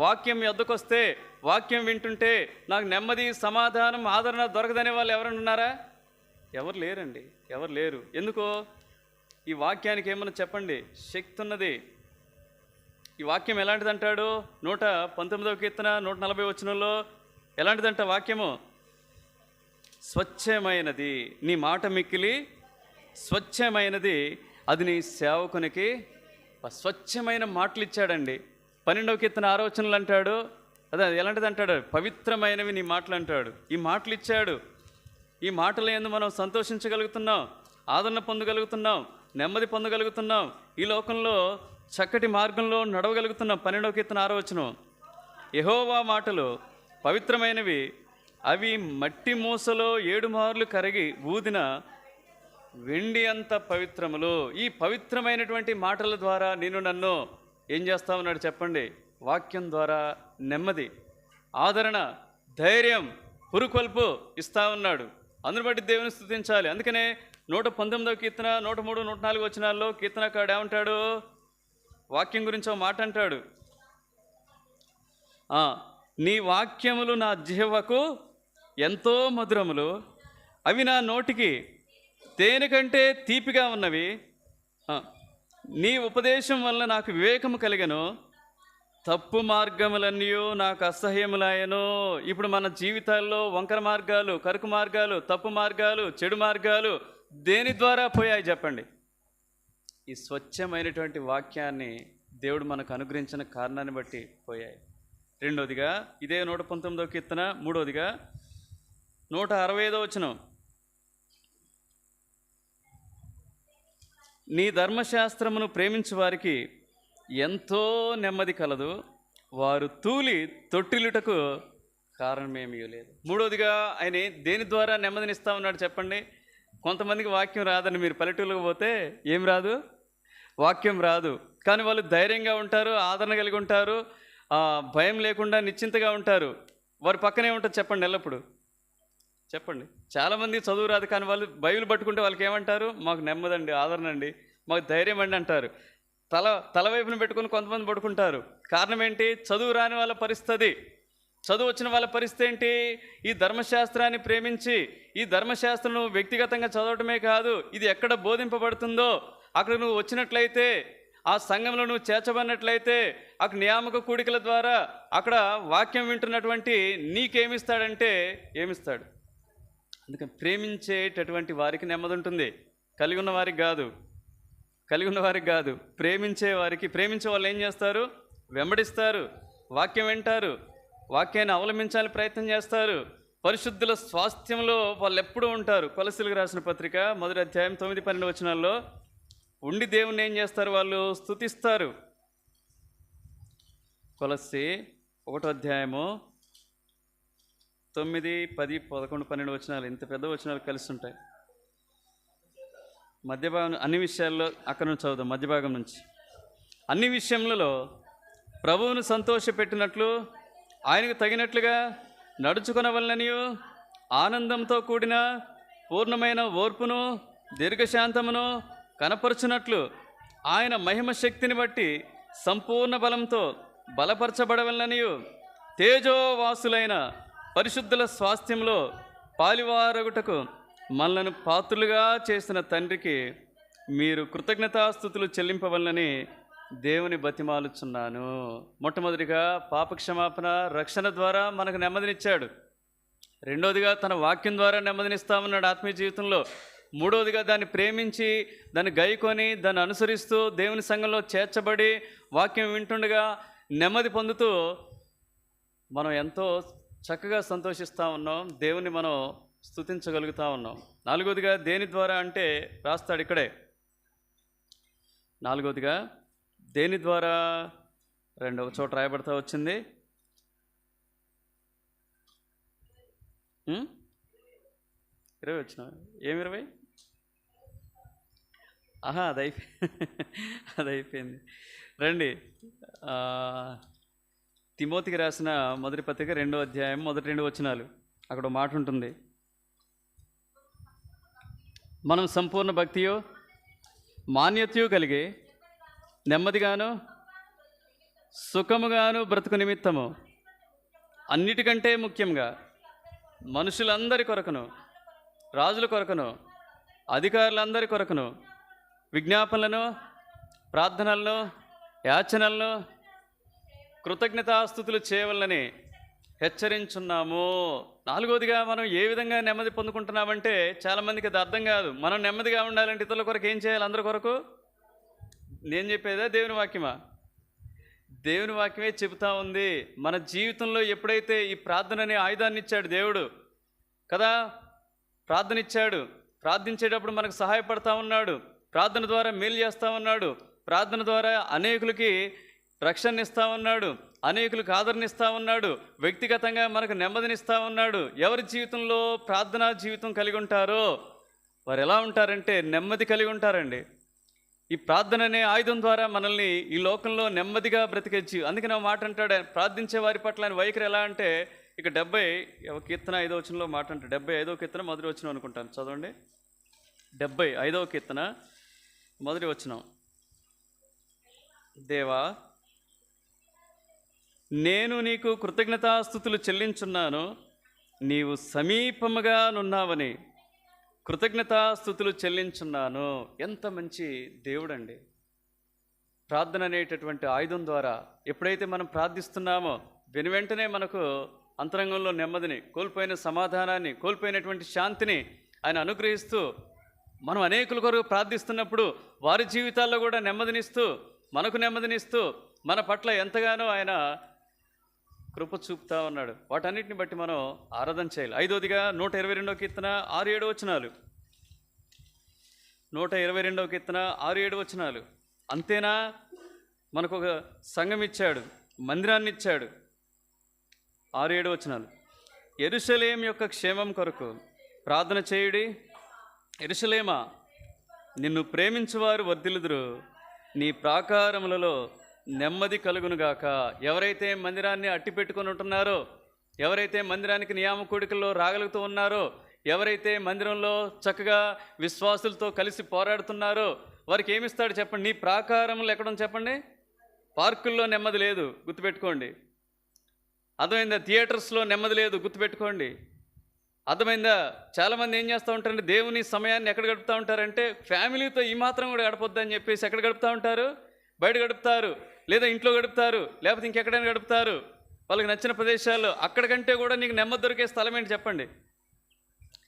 వాక్యం ఎద్దుకొస్తే, వాక్యం వింటుంటే నాకు నెమ్మది, సమాధానం, ఆదరణ దొరకదనే వాళ్ళు ఎవరైనా ఉన్నారా? ఎవరు లేరండి. ఎవరు లేరు. ఎందుకో? ఈ వాక్యానికి ఏమన్నా చెప్పండి, శక్తి ఉన్నది. ఈ వాక్యం ఎలాంటిది అంటాడు? 119వ కీర్తన 140వ వచనంలో ఎలాంటిదంట వాక్యము? స్వచ్ఛమైనది, నీ మాట మిక్కిలి స్వచ్ఛమైనది, అది నీ సేవకునికి. స్వచ్ఛమైన మాటలు ఇచ్చాడండి. 12వ కీర్తన 6వ వచనంలో అంటాడు, అదే ఎలాంటిది అంటాడు? పవిత్రమైనవి నీ మాటలు అంటాడు. ఈ మాటలు ఇచ్చాడు. ఈ మాటల యందు మనం సంతోషించగలుగుతున్నాం, ఆదరణ పొందగలుగుతున్నాం, నెమ్మది పొందగలుగుతున్నాం, ఈ లోకంలో చక్కటి మార్గంలో నడవగలుగుతున్నాం. 12వ కీర్తన 6వ వచనం, యెహోవా మాటలు పవిత్రమైనవి, అవి మట్టి మూసలో 7 మార్లు కరిగి ఊదిన వెండి అంత పవిత్రములు. ఈ పవిత్రమైనటువంటి మాటల ద్వారా నేను నన్ను ఏం చేస్తా ఉన్నాడు చెప్పండి? వాక్యం ద్వారా నెమ్మది, ఆదరణ, ధైర్యం, పురుకొల్పు ఇస్తా ఉన్నాడు. అందుని బట్టి దేవుని స్తుతించాలి. అందుకనే 119వ కీర్తన 103, 104 వచనాల్లో కీర్తనకాడు ఏమంటాడు? వాక్యం గురించి ఒక మాట అంటాడు, నీ వాక్యములు నా జిహ్వకు ఎంతో మధురములు, అవి నా నోటికి తేనె కంటే తీపిగా ఉన్నవి. నీ ఉపదేశం వల్ల నాకు వివేకము కలిగను, తప్పు మార్గములన్నీ నాకు అసహ్యములాయను. ఇప్పుడు మన జీవితాల్లో వంకర మార్గాలు, కరుకు మార్గాలు, తప్పు మార్గాలు, చెడు మార్గాలు దేని ద్వారా పోయాయి చెప్పండి? ఈ స్వచ్ఛమైనటువంటి వాక్యాన్ని దేవుడు మనకు అనుగ్రహించిన కారణాన్ని బట్టి పోయాయి. రెండోదిగా ఇదే 119వ కీర్తన 3వదిగా 165వ వచనం, నీ ధర్మశాస్త్రమును ప్రేమించు వారికి ఎంతో నెమ్మది కలదు, వారు తూలి తొట్టిలుటకు కారణమేమీ లేదు. మూడోదిగా ఆయన దేని ద్వారా నెమ్మదినిస్తా ఉన్నాడు చెప్పండి? కొంతమందికి వాక్యం రాదని మీరు పల్లెటూళ్ళకి పోతే ఏం రాదు? వాక్యం రాదు. కానీ వాళ్ళు ధైర్యంగా ఉంటారు, ఆదరణ కలిగి ఉంటారు, భయం లేకుండా నిశ్చింతగా ఉంటారు. వారి పక్కనే ఉంటుంది చెప్పండి ఎల్లప్పుడు. చెప్పండి, చాలామంది చదువు రాదు కానీ వాళ్ళు బైబిల్ పట్టుకుంటే వాళ్ళకి ఏమంటారు? మాకు నెమ్మదండి, ఆదరణ అండి, మాకు ధైర్యం అండి అంటారు. తలవైపున పెట్టుకుని కొంతమంది పడుకుంటారు. కారణం ఏంటి? చదువు రాని వాళ్ళ పరిస్థితి. చదువు వచ్చిన వాళ్ళ పరిస్థితి ఏంటి? ఈ ధర్మశాస్త్రాన్ని ప్రేమించి, ఈ ధర్మశాస్త్రం నువ్వు వ్యక్తిగతంగా చదవటమే కాదు, ఇది ఎక్కడ బోధింపబడుతుందో అక్కడ నువ్వు వచ్చినట్లయితే, ఆ సంఘంలో నువ్వు చేర్చబడినట్లయితే, అక్కడ నియామక కూడికల ద్వారా అక్కడ వాక్యం వింటున్నటువంటి నీకేమిస్తాడంటే ఏమిస్తాడు? అందుకని ప్రేమించేటటువంటి వారికి నెమ్మది ఉంటుంది, కలిగి ఉన్న వారికి కాదు. ప్రేమించే వాళ్ళు ఏం చేస్తారు? వెంబడిస్తారు, వాక్యం వింటారు, వాక్యాన్ని అవలంబించాలని ప్రయత్నం చేస్తారు. పరిశుద్ధుల స్వాస్థ్యంలో వాళ్ళు ఎప్పుడూ ఉంటారు. కొలస్సీలకు రాసిన పత్రిక 1వ అధ్యాయం 9, 12 వచనాల్లో ఉండి దేవుణ్ణి ఏం చేస్తారు? వాళ్ళు స్తుతిస్తారు. కొలస్సీ 1వ అధ్యాయము 9, 10, 11, 12 వచనాలు, ఇంత పెద్ద వచనాలు కలిసి ఉంటాయి. మధ్యభాగం అన్ని విషయాల్లో అక్కడ నుంచి చదువుదాం. మధ్యభాగం నుంచి అన్ని విషయములలో ప్రభువును సంతోషపెట్టినట్లు ఆయనకు తగినట్లుగా నడుచుకొనవలననియు, ఆనందంతో కూడిన పూర్ణమైన ఓర్పును దీర్ఘశాంతమును కనపరుచున్నట్లు ఆయన మహిమ శక్తిని బట్టి సంపూర్ణ బలంతో బలపరచబడవలననియు, తేజోవాసులైన పరిశుద్ధుల స్వాస్థ్యంలో పాలివారగుటకు మనలను పాత్రులుగా చేసిన తండ్రికి మీరు కృతజ్ఞతాస్తుతులు చెల్లింపవలనని దేవుని బతిమాలుచున్నాను. మొట్టమొదటిగా పాపక్షమాపణ, రక్షణ ద్వారా మనకు నెమ్మదినిచ్చాడు. రెండోదిగా తన వాక్యం ద్వారా నెమ్మదినిస్తామన్నాడు ఆత్మీయ జీవితంలో. మూడోదిగా దాన్ని ప్రేమించి, దాన్ని గైకొని, దాన్ని అనుసరిస్తూ దేవుని సంఘంలో చేర్చబడి వాక్యం వింటుండగా నెమ్మది పొందుతూ మనం ఎంతో చక్కగా సంతోషిస్తూ ఉన్నాం, దేవుని మనం స్తుతించగలుగుతూ ఉన్నాం. నాలుగోదిగా దేని ద్వారా అంటే రాస్తాడు ఇక్కడే. నాలుగోదిగా దేని ద్వారా ఒక చోట రాయబడతా వచ్చింది. 20 వచ్చిన ఏమి 20? అది అయిపోయింది. రండి, తిమోతికి రాసిన మొదటి పత్రిక 2వ అధ్యాయం 1, 2 వచనాలు. అక్కడ మాట ఉంటుంది, మనం సంపూర్ణ భక్తియో మాన్యతయో కలిగి నెమ్మదిగాను సుఖముగాను బ్రతుకు నిమిత్తము అన్నిటికంటే ముఖ్యంగా మనుషులందరి కొరకును, రాజుల కొరకును, అధికారులందరి కొరకును విజ్ఞాపనలను, ప్రార్థనలను, యాచనలను, కృతజ్ఞతాస్తుతులు చేయవలనని హెచ్చరించున్నాము. నాలుగోదిగా మనం ఏ విధంగా నెమ్మది పొందుకుంటున్నామంటే చాలామందికి అది అర్థం కాదు. మనం నెమ్మదిగా ఉండాలంటే ఇతరుల కొరకు ఏం చేయాలి? అందరి కొరకు. నేను చెప్పేదా దేవుని వాక్యమా? దేవుని వాక్యమే చెబుతా ఉంది. మన జీవితంలో ఎప్పుడైతే ఈ ప్రార్థన అనే ఆయుధాన్ని ఇచ్చాడు దేవుడు కదా, ప్రార్థన ఇచ్చాడు, ప్రార్థించేటప్పుడు మనకు సహాయపడతా ఉన్నాడు, ప్రార్థన ద్వారా మేలు చేస్తూ ఉన్నాడు, ప్రార్థన ద్వారా అనేకులకి రక్షణ ఇస్తా ఉన్నాడు, అనేకులకు ఆదరణిస్తూ ఉన్నాడు, వ్యక్తిగతంగా మనకు నెమ్మదినిస్తూ ఉన్నాడు. ఎవరి జీవితంలో ప్రార్థనా జీవితం కలిగి ఉంటారో వారు ఎలా ఉంటారంటే నెమ్మది కలిగి ఉంటారండి. ఈ ప్రార్థన అనే ఆయుధం ద్వారా మనల్ని ఈ లోకంలో నెమ్మదిగా బ్రతికించి, అందుకని ఆ మాట అంటాడు, ప్రార్థించే వారి పట్ల ఆయన వైఖరి ఎలా అంటే, ఇక 70 కీర్తన 5వ వచనంలో మాట అంటే, 75వ కీర్తన మొదటి వచనం అనుకుంటాను, చదవండి. 75వ కీర్తన మొదటి వచనం. దేవా, నేను నీకు కృతజ్ఞతాస్తుతులు చెల్లించున్నాను, నీవు సమీపముగా నున్నావని కృతజ్ఞతాస్తుతులు చెల్లించున్నాను. ఎంత మంచి దేవుడండి. ప్రార్థన అనేటటువంటి ఆయుధం ద్వారా ఎప్పుడైతే మనం ప్రార్థిస్తున్నామో వెనువెంటనే మనకు అంతరంగంలో నెమ్మదిని, కోల్పోయిన సమాధానాన్ని, కోల్పోయినటువంటి శాంతిని ఆయన అనుగ్రహిస్తూ, మనం అనేకుల కొరకు ప్రార్థిస్తున్నప్పుడు వారి జీవితాల్లో కూడా నెమ్మదినిస్తూ, మనకు నెమ్మదినిస్తూ, మన పట్ల ఎంతగానో ఆయన కృప చూపుతా ఉన్నాడు. వాటన్నిటిని బట్టి మనం ఆరాధన చేయాలి. 5వదిగా 122వ కీర్తన 6-7 వచనాలు. 122వ కీర్తన 6-7 వచనాలు. అంతేనా? మనకు ఒక సంఘం ఇచ్చాడు, మందిరాన్ని ఇచ్చాడు. 6-7 వచనాలు. యెరూషలేము యొక్క క్షేమం కొరకు ప్రార్థన చేయుడి. యెరూషలేమా, నిన్ను ప్రేమించువారు వర్ధిల్లుదురు, నీ ప్రాకారములలో నెమ్మది కలుగునుగాక. ఎవరైతే మందిరాన్ని అట్టి పెట్టుకొని ఉంటున్నారో, ఎవరైతే మందిరానికి నియామ కూడికల్లో రాగలుగుతూ ఉన్నారో, ఎవరైతే మందిరంలో చక్కగా విశ్వాసులతో కలిసి పోరాడుతున్నారో వారికి ఏమిస్తాడు చెప్పండి? నీ ప్రాకారములు ఎక్కడం చెప్పండి? పార్కుల్లో నెమ్మది లేదు, గుర్తుపెట్టుకోండి. అర్థమైందా? థియేటర్స్లో నెమ్మది లేదు, గుర్తుపెట్టుకోండి. అర్థమైందా? చాలామంది ఏం చేస్తూ ఉంటారంటే దేవుని సమయాన్ని ఎక్కడ గడుపుతూ ఉంటారంటే ఫ్యామిలీతో ఈ మాత్రం కూడా గడపొద్దని చెప్పేసి ఎక్కడ గడుపుతూ ఉంటారు? బయట గడుపుతారు, లేదా ఇంట్లో గడుపుతారు, లేకపోతే ఇంకెక్కడైనా గడుపుతారు, వాళ్ళకి నచ్చిన ప్రదేశాల్లో. అక్కడికంటే కూడా నీకు నెమ్మది దొరికే స్థలం ఏంటి చెప్పండి?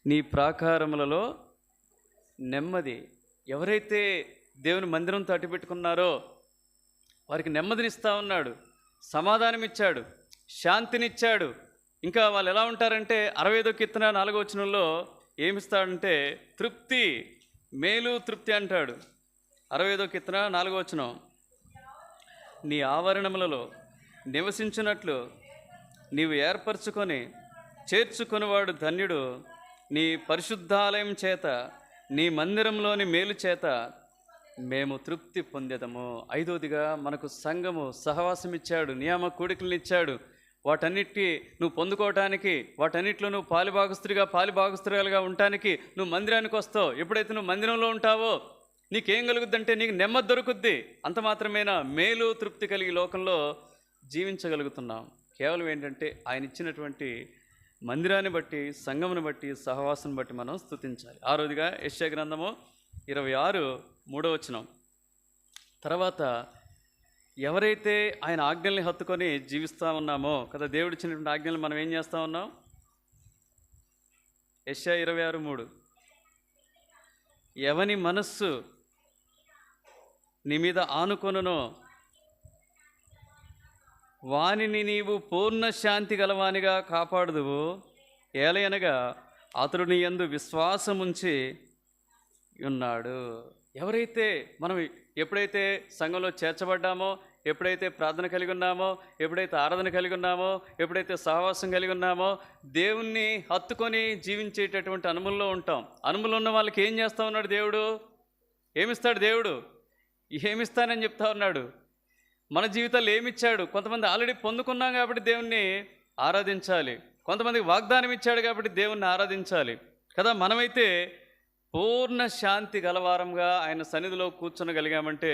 నీ ప్రాకారములలో నెమ్మది. ఎవరైతే దేవుని మందిరంతో అట్టి పెట్టుకున్నారో వారికి నెమ్మదినిస్తూ ఉన్నాడు, సమాధానం ఇచ్చాడు, శాంతినిచ్చాడు. ఇంకా వాళ్ళు ఎలా ఉంటారంటే 65వ కీర్తన 4వ వచనంలో ఏమిస్తాడంటే తృప్తి, మేలు, తృప్తి అంటాడు. 65వ కీర్తన 4వ వచనం. నీ ఆవరణములలో నివసించినట్లు నీవు ఏర్పరచుకొని చేర్చుకొనివాడు ధన్యుడు. నీ పరిశుద్ధాలయం చేత, నీ మందిరంలోని మేలు చేత మేము తృప్తి పొందేదము. 5వదిగా మనకు సంఘము సహవాసం ఇచ్చాడు, నియామ కూడికలను ఇచ్చాడు. వాటన్నిటి నువ్వు పొందుకోవటానికి, వాటన్నిటిలో నువ్వు పాలిభాగస్తురాలుగా ఉండటానికి నువ్వు మందిరానికి వస్తావు. ఎప్పుడైతే నువ్వు మందిరంలో ఉంటావో నీకేం కలుగుద్దంటే నీకు నెమ్మది దొరుకుద్ది. అంత మాత్రమేనా? మేలు, తృప్తి కలిగి లోకంలో జీవించగలుగుతున్నాం. కేవలం ఏంటంటే ఆయన ఇచ్చినటువంటి మందిరాన్ని బట్టి, సంఘమును బట్టి, సహవాసం బట్టి మనం స్తుతించాలి. 6వదిగా యెషయా గ్రంథము 26:3 వచనం. తర్వాత ఎవరైతే ఆయన ఆజ్ఞల్ని హత్తుకొని జీవిస్తూ ఉన్నామో కదా, దేవుడిచ్చినటువంటి ఆజ్ఞలు మనం ఏం చేస్తూ ఉన్నాం? యెషయా 26:3. ఎవని మనస్సు నీ మీద ఆనుకొనునో వానిని నీవు పూర్ణ శాంతి గలవానిగా కాపాడుదువు. ఏలయనగా అతడు నీ యందు విశ్వాసముంచి ఉన్నాడు. ఎవరైతే మనం ఎప్పుడైతే సంఘంలో చేర్చబడ్డామో, ఎప్పుడైతే ప్రార్థన కలిగి ఉన్నామో, ఎప్పుడైతే ఆరాధన కలిగి ఉన్నామో, ఎప్పుడైతే సహవాసం కలిగి ఉన్నామో, దేవుణ్ణి హత్తుకొని జీవించేటటువంటి అనుభవంలో ఉంటాం. అనుభవంలో ఉన్న వాళ్ళకి ఏం చేస్తూ ఉన్నాడు దేవుడు? ఏమిస్తాడు దేవుడు? ఏమిస్తానని చెప్తా ఉన్నాడు. మన జీవితాల్లో ఏమిచ్చాడు? కొంతమంది ఆల్రెడీ పొందుకున్నాం కాబట్టి దేవుణ్ణి ఆరాధించాలి, కొంతమందికి వాగ్దానం ఇచ్చాడు కాబట్టి దేవుణ్ణి ఆరాధించాలి కదా. మనమైతే పూర్ణ శాంతి గలవారంగా ఆయన సన్నిధిలో కూర్చొనగలిగామంటే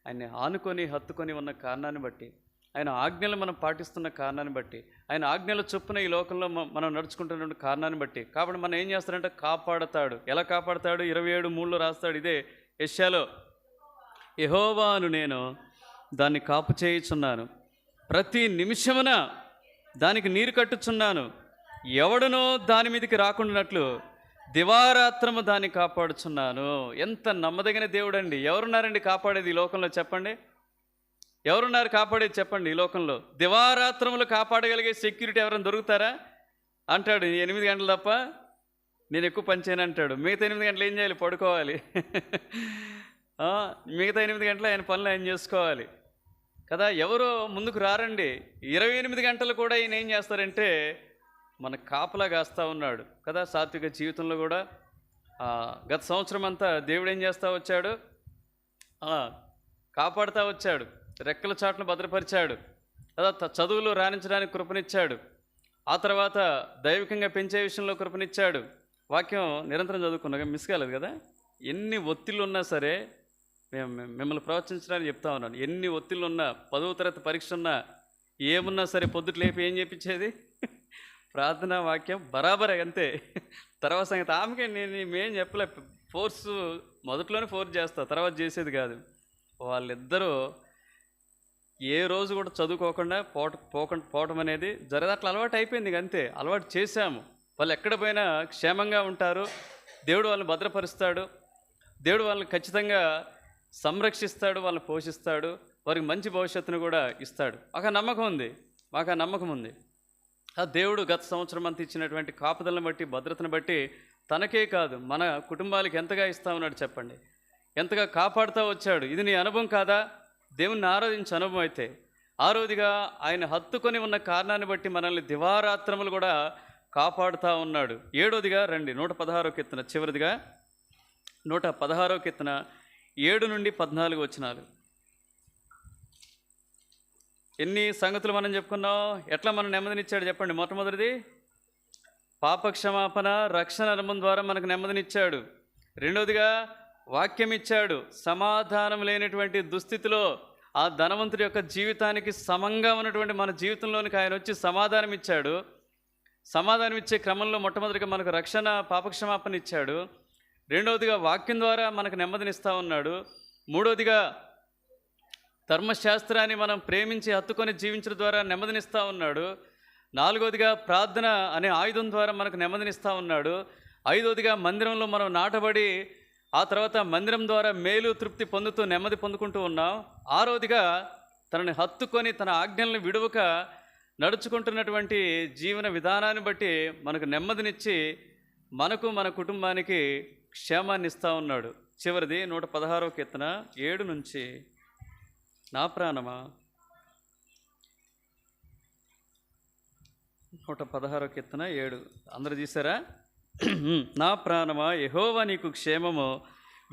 ఆయన్ని ఆనుకొని హత్తుకొని ఉన్న కారణాన్ని బట్టి, ఆయన ఆజ్ఞలు మనం పాటిస్తున్న కారణాన్ని బట్టి, ఆయన ఆజ్ఞల చొప్పున ఈ లోకంలో మనం నడుచుకుంటున్న కారణాన్ని బట్టి. కాబట్టి మనం ఏం చేస్తాడంటే కాపాడతాడు. ఎలా కాపాడతాడు? 27:3 రాస్తాడు. ఇదే యెషయాలో, యెహోవాను నేను దాన్ని కాపు చేయుచున్నాను, ప్రతి నిమిషమున దానికి నీరు కట్టుచున్నాను, ఎవడనో దాని మీదకి రాకుండానట్లు దివారాత్రము దాన్ని కాపాడుచున్నాను. ఎంత నమ్మదగిన దేవుడండి. ఎవరున్నారండి కాపాడేది ఈ లోకంలో చెప్పండి? ఎవరున్నారు కాపాడేది చెప్పండి ఈ లోకంలో? దివారాత్రములు కాపాడగలిగే సెక్యూరిటీ ఎవరైనా దొరుకుతారా? అంటాడు 8 గంటలు తప్ప నేను ఎక్కువ పని చేయను అంటాడు. మిగతా 8 గంటలు ఏం చేయాలి? పడుకోవాలి. మిగతా 8 గంటలు ఆయన పనులు ఆయన చేసుకోవాలి కదా, ఎవరో ముందుకు రారండి. 28 గంటలు కూడా ఈయన ఏం చేస్తారంటే మన కాపలా కాస్తా ఉన్నాడు కదా. సాత్విక జీవితంలో కూడా గత సంవత్సరం అంతా దేవుడు ఏం చేస్తూ వచ్చాడు, కాపాడుతూ వచ్చాడు, రెక్కల చాటును భద్రపరిచాడు కదా, చదువులు రాణించడానికి కృపనిచ్చాడు, ఆ తర్వాత దైవికంగా పెంచే విషయంలో కృపనిచ్చాడు. వాక్యం నిరంతరం చదువుకున్నాగా మిస్ కాలేదు కదా. ఎన్ని ఒత్తిళ్ళు ఉన్నా సరే మిమ్మల్ని ప్రవచించడానికి చెప్తా ఉన్నాను. ఎన్ని ఒత్తిళ్ళు ఉన్నా, 10వ తరగతి పరీక్ష ఉన్నా, ఏమున్నా సరే పొద్దుట లేపి ఏం చెప్పించేది ప్రార్థనా వాక్యం బరాబరే అంతే. తర్వాత సంగతి ఆమెకే మేం చెప్పలే, ఫోర్సు మొదట్లోనే ఫోర్స్ చేస్తా, తర్వాత చేసేది కాదు. వాళ్ళిద్దరూ ఏ రోజు కూడా చదువుకోకుండా పోవటం అనేది జరగదు. అట్లా అలవాటు అయిపోయింది అంతే, అలవాటు చేశాము. వాళ్ళు ఎక్కడ పోయినా క్షేమంగా ఉంటారు, దేవుడు వాళ్ళని భద్రపరుస్తాడు, దేవుడు వాళ్ళని ఖచ్చితంగా సంరక్షిస్తాడు, వాళ్ళని పోషిస్తాడు, వారికి మంచి భవిష్యత్తును కూడా ఇస్తాడు. మాకు ఆ నమ్మకం ఉంది. ఆ దేవుడు గత సంవత్సరం అంతా ఇచ్చినటువంటి కాపుదలను బట్టి, భద్రతను బట్టి తనకే కాదు మన కుటుంబాలకి ఎంతగా ఇస్తా ఉన్నాడు చెప్పండి, ఎంతగా కాపాడుతూ వచ్చాడు. ఇది నీ అనుభవం కాదా? దేవుణ్ణి ఆరాధించే అనుభవం అయితే ఆ రోజుగా ఆయన హత్తుకొని ఉన్న కారణాన్ని బట్టి మనల్ని దివారాత్రములు కూడా కాపాడుతూ ఉన్నాడు. 7వదిగా రండి, 116వ కీర్తన చివరిదిగా 116వ కీర్తన 7 నుండి 14 వచనాలు. ఎన్ని సంగతులు మనం చెప్పుకున్నాం, ఎట్లా మనం నెమ్మదినిచ్చాడు చెప్పండి. మొట్టమొదటిది పాపక్షమాపణ, రక్షణ అనుభవం ద్వారా మనకు నెమ్మదినిచ్చాడు. రెండవదిగా వాక్యం ఇచ్చాడు. సమాధానం లేనటువంటి దుస్థితిలో ఆ ధనవంతుడి యొక్క జీవితానికి సమంగా ఉన్నటువంటి మన జీవితంలోనికి ఆయన వచ్చి సమాధానం ఇచ్చాడు. సమాధానం ఇచ్చే క్రమంలో మొట్టమొదటిగా మనకు రక్షణ, పాపక్షమాపణ ఇచ్చాడు. రెండవదిగా వాక్యం ద్వారా మనకు నెమ్మదినిస్తూ ఉన్నాడు. మూడవదిగా ధర్మశాస్త్రాన్ని మనం ప్రేమించి హత్తుకొని జీవించడం ద్వారా నెమ్మదినిస్తూ ఉన్నాడు. నాలుగవదిగా ప్రార్థన అనే ఆయుధం ద్వారా మనకు నెమ్మదినిస్తూ ఉన్నాడు. ఐదవదిగా మందిరంలో మనం నాటబడి ఆ తర్వాత మందిరం ద్వారా మేలు తృప్తి పొందుతూ నెమ్మది పొందుకుంటూ ఉన్నాం. ఆరవదిగా తనని హత్తుకొని తన ఆజ్ఞలను విడువక నడుచుకుంటున్నటువంటి జీవన విధానాన్ని బట్టి మనకు నెమ్మదినిచ్చి మనకు మన కుటుంబానికి క్షేమాన్ని ఇస్తూ ఉన్నాడు. చివరిది 116వ కీర్తన 7 నుంచి, నా ప్రాణమా 116వ కీర్తన 7 అందరూ చూసారా? నా ప్రాణమా యెహోవా నీకు క్షేమము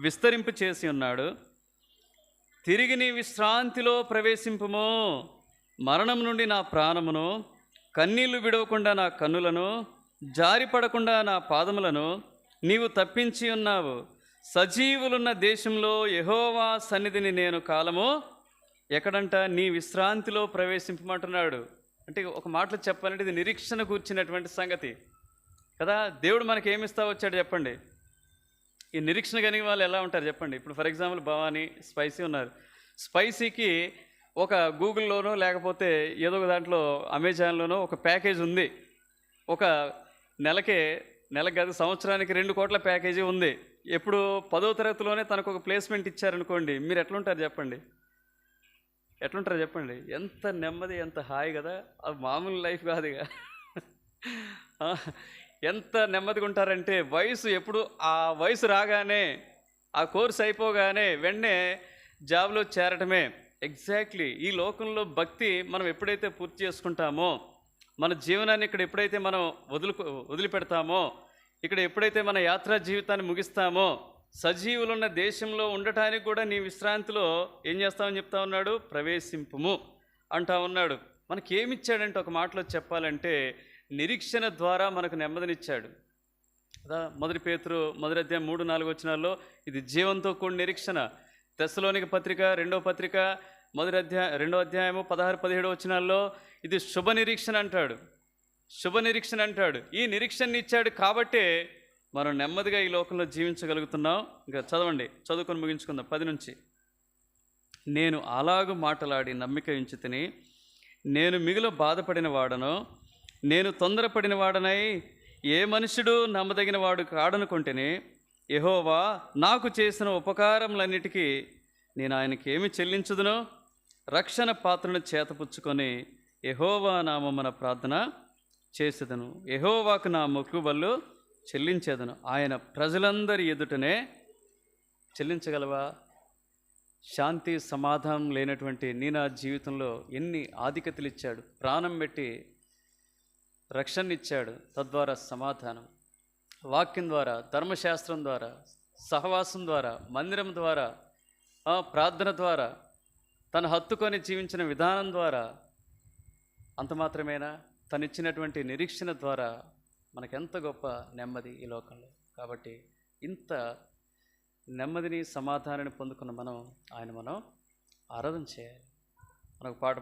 విస్తరింపు చేసి ఉన్నాడు, తిరిగి నీ విశ్రాంతిలో ప్రవేశింపుము. మరణం నుండి నా ప్రాణమును, కన్నీళ్లు విడవకుండా నా కన్నులను, జారిపడకుండా నా పాదములను నీవు తప్పించి ఉన్నావు. సజీవులున్న దేశంలో యెహోవా సన్నిధిని నేను కాలము ఎక్కడంట నీ విశ్రాంతిలో ప్రవేశింపమంటున్నాడు. అంటే ఒక మాటలో చెప్పాలంటే ఇది నిరీక్షణ కూర్చున్నటువంటి సంగతి కదా. దేవుడు మనకి ఏమిస్తా వచ్చాడు చెప్పండి. ఈ నిరీక్షణ కలిగిన వాళ్ళు ఎలా ఉంటారు చెప్పండి. ఇప్పుడు ఫర్ ఎగ్జాంపుల్ భవానీ, స్పైసీ ఉన్నారు. స్పైసీకి ఒక గూగుల్లోనో లేకపోతే ఏదో ఒక దాంట్లో అమెజాన్లోనో ఒక ప్యాకేజ్ ఉంది. ఒక నెలకు కాదు సంవత్సరానికి 2 కోట్ల ప్యాకేజీ ఉంది. ఎప్పుడు 10వ తరగతిలోనే తనకు ఒక ప్లేస్మెంట్ ఇచ్చారనుకోండి, మీరు ఎట్లుంటారు చెప్పండి? ఎంత నెమ్మది, ఎంత హాయి కదా. అది మామూలు లైఫ్ కాదుగా. ఎంత నెమ్మదిగా ఉంటారంటే ఎప్పుడు ఆ వయసు రాగానే, ఆ కోర్స్ అయిపోగానే వెంటనే జాబ్లో చేరటమే. ఎగ్జాక్ట్లీ ఈ లోకంలో భక్తి మనం ఎప్పుడైతే పూర్తి చేసుకుంటామో, మన జీవనాన్ని ఇక్కడ ఎప్పుడైతే మనం వదిలిపెడతామో, ఇక్కడ ఎప్పుడైతే మన యాత్రా జీవితాన్ని ముగిస్తామో, సజీవులున్న దేశంలో ఉండటానికి కూడా నీ విశ్రాంతిలో ఏం చేస్తామని చెప్తా ఉన్నాడు, ప్రవేశింపుము అంటా ఉన్నాడు. మనకి ఏమిచ్చాడంటే ఒక మాటలో చెప్పాలంటే నిరీక్షణ ద్వారా మనకు నెమ్మదినిచ్చాడు కదా. 1 పేతురు 1వ అధ్యాయం 3-4 వచనాల్లో ఇది జీవంతో కూడిన నిరీక్షణ. తెస్సలోనిక పత్రిక 2వ పత్రిక 2వ అధ్యాయము 16-17 వచనాల్లో ఇది శుభ నిరీక్షణ అంటాడు. ఈ నిరీక్షణ ఇచ్చాడు కాబట్టే మనం నెమ్మదిగా ఈ లోకంలో జీవించగలుగుతున్నాం. ఇంకా చదువుకొని ముగించుకుందాం 10 నుంచి. నేను అలాగు మాటలాడి నమ్మిక ఉంచితిని, నేను మిగులు బాధపడిన వాడను, నేను తొందరపడిన వాడనై ఏ మనుషుడు నమ్మదగిన వాడు కాడనుకుంటేనే, యెహోవా నాకు చేసిన ఉపకారములన్నిటికీ నేను ఆయనకి ఏమి చెల్లించుదును? రక్షణ పాత్రను చేతపుచ్చుకొని యెహోవా నామమున ప్రార్థన చేసేదను, యెహోవాకు నా మొక్కుబళ్ళు చెల్లించేదను. ఆయన ప్రజలందరి ఎదుటనే చెల్లించగలవా? శాంతి సమాధానం లేనటువంటి నీ నా జీవితంలో ఎన్ని ఆధిక్యతలు ఇచ్చాడు, ప్రాణం పెట్టి రక్షణ ఇచ్చాడు. తద్వారా సమాధానం వాక్యం ద్వారా, ధర్మశాస్త్రం ద్వారా, సహవాసం ద్వారా, మందిరం ద్వారా, ప్రార్థన ద్వారా, తను హత్తుకొని జీవించిన విధానం ద్వారా, అంత మాత్రమేనా, తనిచ్చినటువంటి నిరీక్షణ ద్వారా మనకెంత గొప్ప నెమ్మది ఈ లోకంలో. కాబట్టి ఇంత నెమ్మదిని సమాధానాన్ని పొందుకున్న మనం ఆయన ఆరాధన చేయాలి. మనకు పాట